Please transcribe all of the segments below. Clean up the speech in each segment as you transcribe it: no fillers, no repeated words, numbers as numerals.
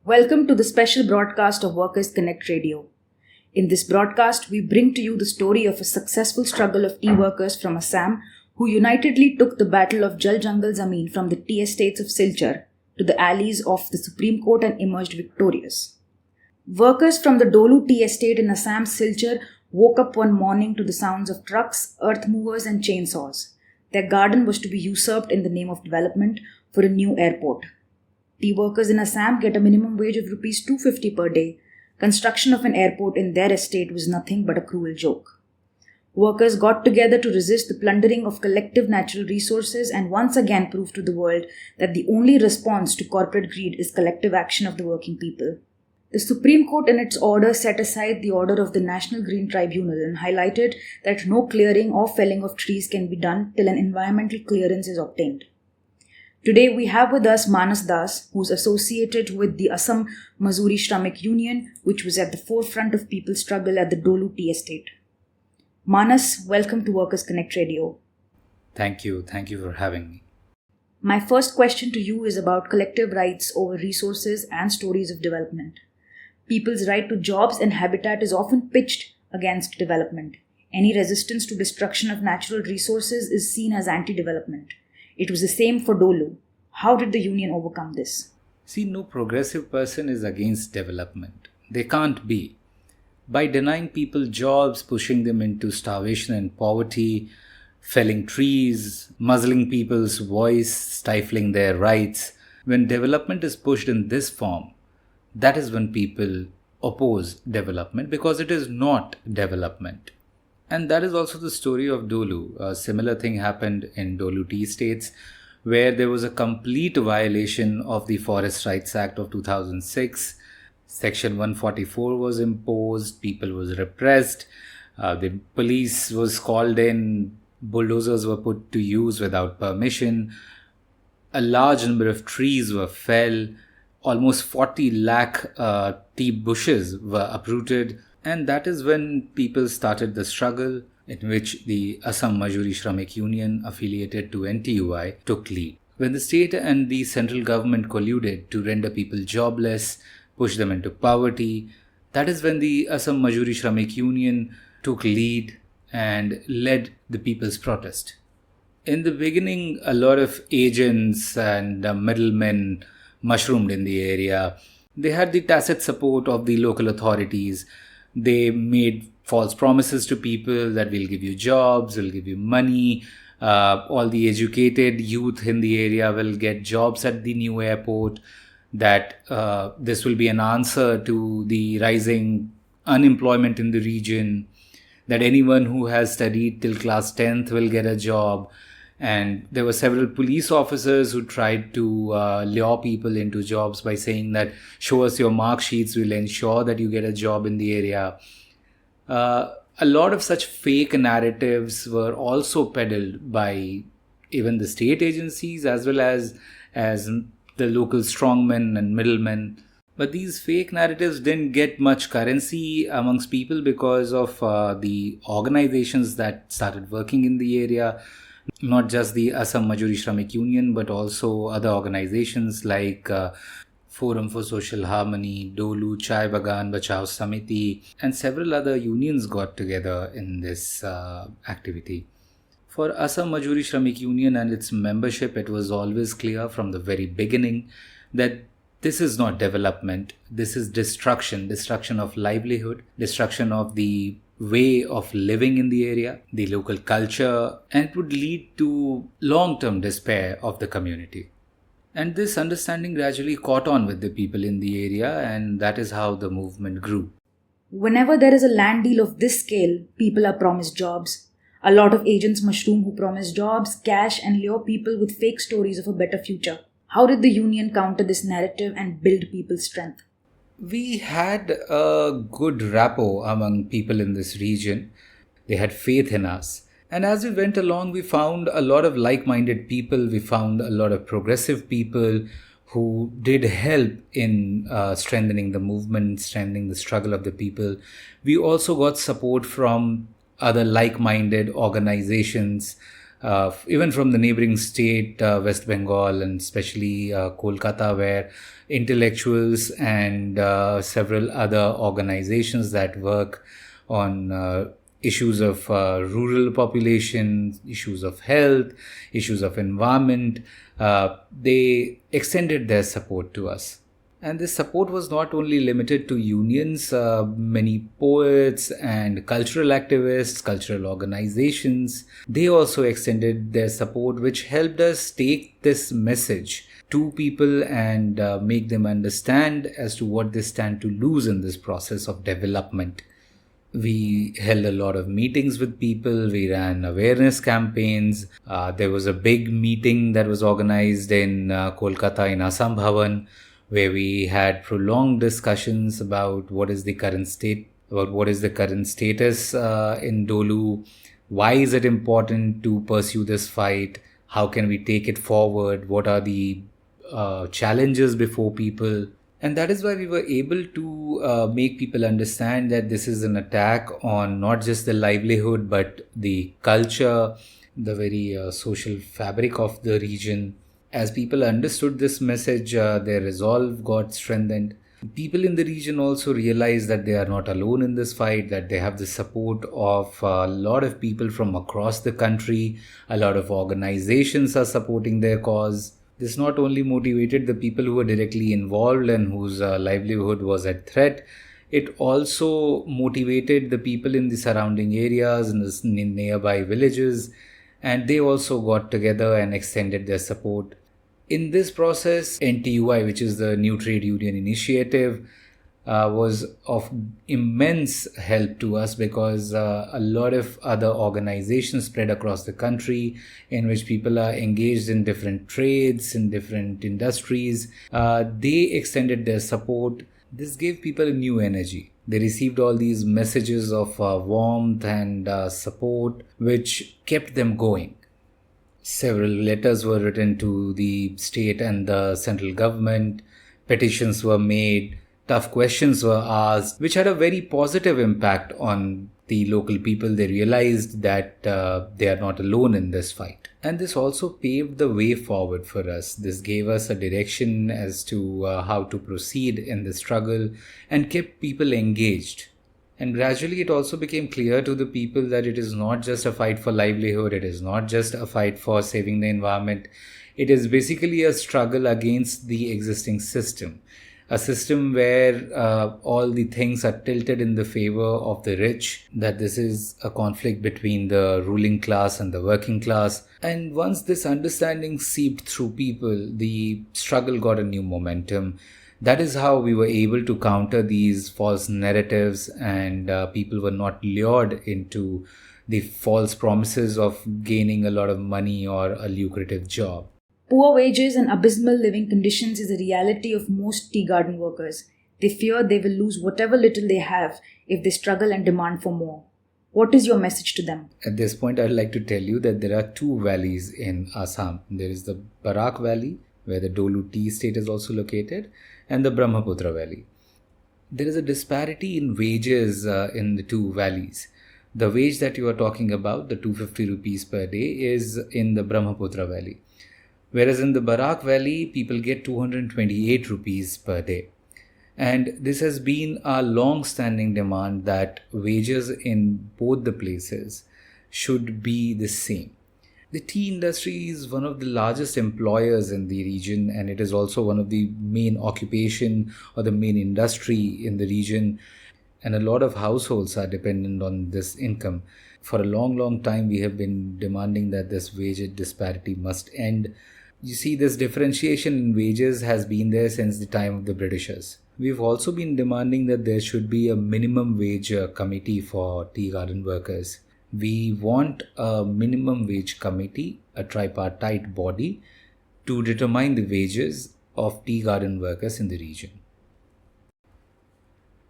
Welcome to the special broadcast of Workers Connect Radio. In this broadcast, we bring to you the story of a successful struggle of tea workers from Assam who unitedly took the battle of Jal Jangal Zameen from the tea estates of Silchar to the alleys of the Supreme Court and emerged victorious. Workers from the Dolu tea estate in Assam's Silchar woke up one morning to the sounds of trucks, earth movers and chainsaws. Their garden was to be usurped in the name of development for a new airport. Tea workers in Assam get a minimum wage of Rs 250 per day. Construction of an airport in their estate was nothing but a cruel joke. Workers got together to resist the plundering of collective natural resources and once again prove to the world that the only response to corporate greed is collective action of the working people. The Supreme Court in its order set aside the order of the National Green Tribunal and highlighted that no clearing or felling of trees can be done till an environmental clearance is obtained. Today we have with us Manas Das, who is associated with the Asom Majuri Shramik Union, which was at the forefront of people's struggle at the Dolu tea estate. Manas, welcome to Workers Connect Radio. Thank you for having me. My first question to you is about collective rights over resources and stories of development. People's right to jobs and habitat is often pitched against development. Any resistance to destruction of natural resources is seen as anti-development. It was the same for Dolu. How did the union overcome this? See, no progressive person is against development. They can't be. By denying people jobs, pushing them into starvation and poverty, felling trees, muzzling people's voice, stifling their rights, when development is pushed in this form, that is when people oppose development because it is not development. And that is also the story of Dolu. A similar thing happened in Dolu tea estates where there was a complete violation of the Forest Rights Act of 2006. Section 144 was imposed, people was repressed, the police was called in, bulldozers were put to use without permission, a large number of trees were felled, almost 40 lakh tea bushes were uprooted. And that is when people started the struggle in which the Assam Majuri Shramik Union affiliated to NTUI took lead. When the state and the central government colluded to render people jobless, push them into poverty, that is when the Assam Majuri Shramik Union took lead and led the people's protest. In the beginning, a lot of agents and middlemen mushroomed in the area. They had the tacit support of the local authorities. They made false promises to people that we'll give you jobs, we'll give you money, all the educated youth in the area will get jobs at the new airport, that this will be an answer to the rising unemployment in the region, that anyone who has studied till class 10th will get a job. And there were several police officers who tried to lure people into jobs by saying that show us your mark sheets, we'll ensure that you get a job in the area. A lot of such fake narratives were also peddled by even the state agencies as well as the local strongmen and middlemen. But these fake narratives didn't get much currency amongst people because of the organizations that started working in the area. Not just the Assam Majuri Shramik Union, but also other organizations like Forum for Social Harmony, Dolu, Chai Bagan, Bachao Samiti, and several other unions got together in this activity. For Assam Majuri Shramik Union and its membership, it was always clear from the very beginning that this is not development, this is destruction of livelihood, destruction of the way of living in the area, the local culture, and it would lead to long-term despair of the community. And this understanding gradually caught on with the people in the area, and that is how the movement grew. Whenever there is a land deal of this scale, people are promised jobs. A lot of agents mushroom who promise jobs, cash, and lure people with fake stories of a better future. How did the union counter this narrative and build people's strength? We had a good rapport among people in this region. They had faith in us. And as we went along, we found a lot of like-minded people. We found a lot of progressive people who did help in strengthening the movement, strengthening the struggle of the people. We also got support from other like-minded organizations even from the neighboring state, West Bengal, and especially Kolkata, where intellectuals and several other organizations that work on issues of rural population, issues of health, issues of environment, they extended their support to us. And this support was not only limited to unions, many poets and cultural activists, cultural organizations, they also extended their support, which helped us take this message to people and make them understand as to what they stand to lose in this process of development. We held a lot of meetings with people. We ran awareness campaigns. There was a big meeting that was organized in Kolkata in Assam Bhavan, where we had prolonged discussions about what is the current status in Dolu, why is it important to pursue this fight, how can we take it forward, what are the challenges before people. And that is why we were able to make people understand that this is an attack on not just the livelihood, but the culture, the very social fabric of the region. As people understood this message, their resolve got strengthened. People in the region also realized that they are not alone in this fight, that they have the support of a lot of people from across the country. A lot of organizations are supporting their cause. This not only motivated the people who were directly involved and whose livelihood was at threat, it also motivated the people in the surrounding areas, in the nearby villages, and they also got together and extended their support. In this process, NTUI, which is the New Trade Union Initiative, was of immense help to us because a lot of other organizations spread across the country in which people are engaged in different trades, in different industries, they extended their support. This gave people a new energy. They received all these messages of warmth and support, which kept them going. Several letters were written to the state and the central government. Petitions were made. Tough questions were asked, which had a very positive impact on the local people. They realized that they are not alone in this fight. And this also paved the way forward for us. This gave us a direction as to how to proceed in the struggle and kept people engaged. And gradually it also became clear to the people that it is not just a fight for livelihood, it is not just a fight for saving the environment. It is basically a struggle against the existing system. A system where all the things are tilted in the favor of the rich, that this is a conflict between the ruling class and the working class. And once this understanding seeped through people, the struggle got a new momentum. That is how we were able to counter these false narratives, and people were not lured into the false promises of gaining a lot of money or a lucrative job. Poor wages and abysmal living conditions is a reality of most tea garden workers. They fear they will lose whatever little they have if they struggle and demand for more. What is your message to them? At this point, I'd like to tell you that there are two valleys in Assam. There is the Barak Valley, where the Dolu tea estate is also located, and the Brahmaputra Valley. There is a disparity in wages in the two valleys. The wage that you are talking about, the 250 rupees per day, is in the Brahmaputra Valley. Whereas in the Barak Valley, people get 228 rupees per day. And this has been a long-standing demand that wages in both the places should be the same. The tea industry is one of the largest employers in the region, and it is also one of the main occupation or the main industry in the region. And a lot of households are dependent on this income. For a long time, we have been demanding that this wage disparity must end. You see, this differentiation in wages has been there since the time of the Britishers. We've also been demanding that there should be a minimum wage committee for tea garden workers. We want a minimum wage committee, a tripartite body, to determine the wages of tea garden workers in the region.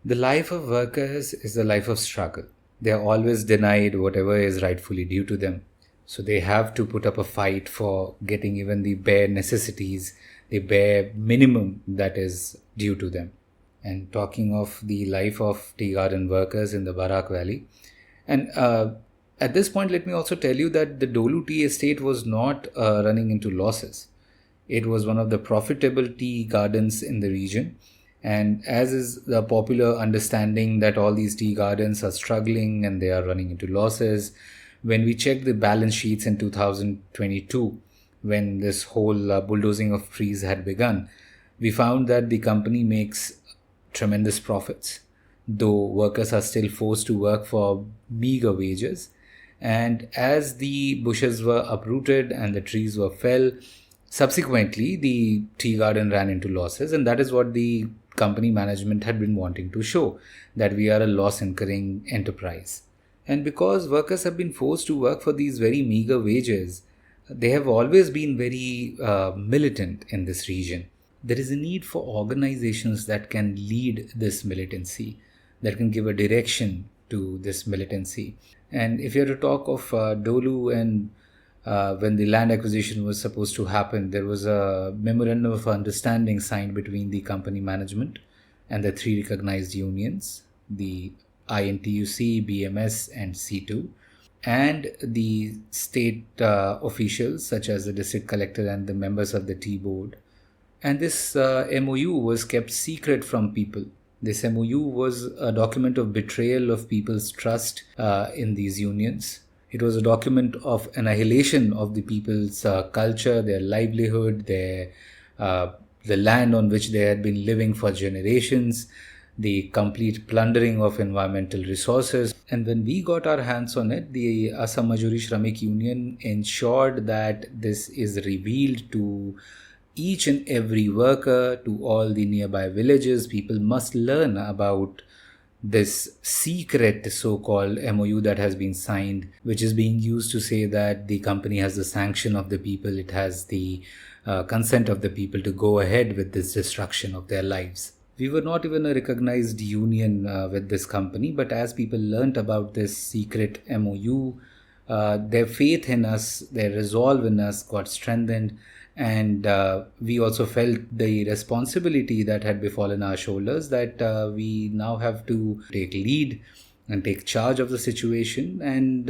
The life of workers is a life of struggle. They are always denied whatever is rightfully due to them. So they have to put up a fight for getting even the bare necessities, the bare minimum that is due to them. And talking of the life of tea garden workers in the Barak Valley, and At this point, let me also tell you that the Dolu tea estate was not running into losses. It was one of the profitable tea gardens in the region. And as is the popular understanding that all these tea gardens are struggling and they are running into losses, when we checked the balance sheets in 2022, when this whole bulldozing of trees had begun, we found that the company makes tremendous profits, though workers are still forced to work for meager wages. And as the bushes were uprooted and the trees were fell, subsequently the tea garden ran into losses, and that is what the company management had been wanting to show, that we are a loss incurring enterprise. And because workers have been forced to work for these very meager wages, they have always been very militant in this region. There is a need for organizations that can lead this militancy, that can give a direction to this militancy. And if you are to talk of Dolu, and when the land acquisition was supposed to happen, there was a memorandum of understanding signed between the company management and the three recognized unions, the INTUC, BMS, and C2, and the state officials such as the district collector and the members of the tea board. And this MOU was kept secret from people. This MOU was a document of betrayal of people's trust in these unions. It was a document of annihilation of the people's culture, their livelihood, the land on which they had been living for generations, the complete plundering of environmental resources. And when we got our hands on it, the Asom Majuri Shramik Union ensured that this is revealed to each and every worker, to all the nearby villages. People must learn about this secret so-called MOU that has been signed, which is being used to say that the company has the sanction of the people, it has the consent of the people to go ahead with this destruction of their lives. We were not even a recognized union with this company, but as people learnt about this secret MOU, their faith in us, their resolve in us got strengthened. And we also felt the responsibility that had befallen our shoulders, that we now have to take lead and take charge of the situation. And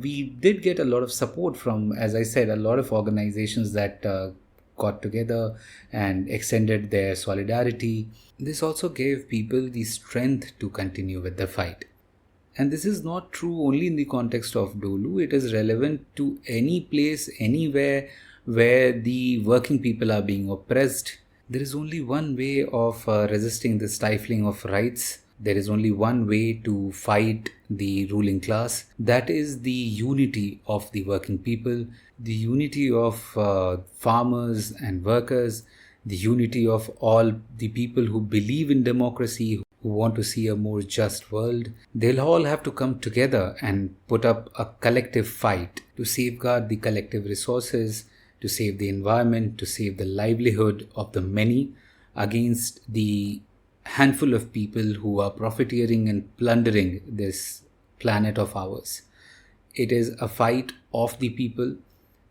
we did get a lot of support from, as I said, a lot of organizations that got together and extended their solidarity. This also gave people the strength to continue with the fight. And this is not true only in the context of Dolu. It is relevant to any place, anywhere where the working people are being oppressed. There is only one way of resisting the stifling of rights. There is only one way to fight the ruling class. That is the unity of the working people, the unity of farmers and workers, the unity of all the people who believe in democracy, who want to see a more just world. They'll all have to come together and put up a collective fight to safeguard the collective resources, to save the environment, to save the livelihood of the many against the handful of people who are profiteering and plundering this planet of ours. It is a fight of the people,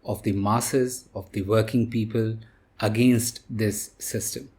of the masses, of the working people against this system.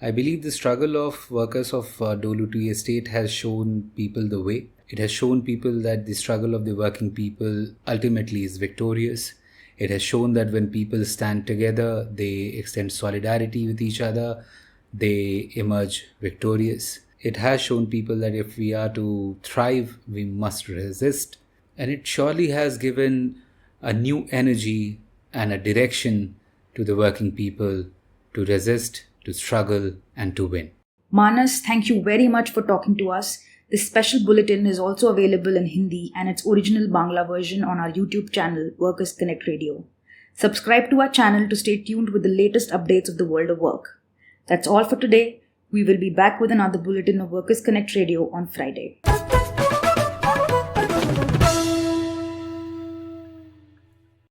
I believe the struggle of workers of Dolu tea estate has shown people the way. It has shown people that the struggle of the working people ultimately is victorious. It has shown that when people stand together, they extend solidarity with each other, they emerge victorious. It has shown people that if we are to thrive, we must resist. And it surely has given a new energy and a direction to the working people to resist, to struggle, and to win. Manas, thank you very much for talking to us. This special bulletin is also available in Hindi and its original Bangla version on our YouTube channel, Workers Connect Radio. Subscribe to our channel to stay tuned with the latest updates of the world of work. That's all for today. We will be back with another bulletin of Workers Connect Radio on Friday.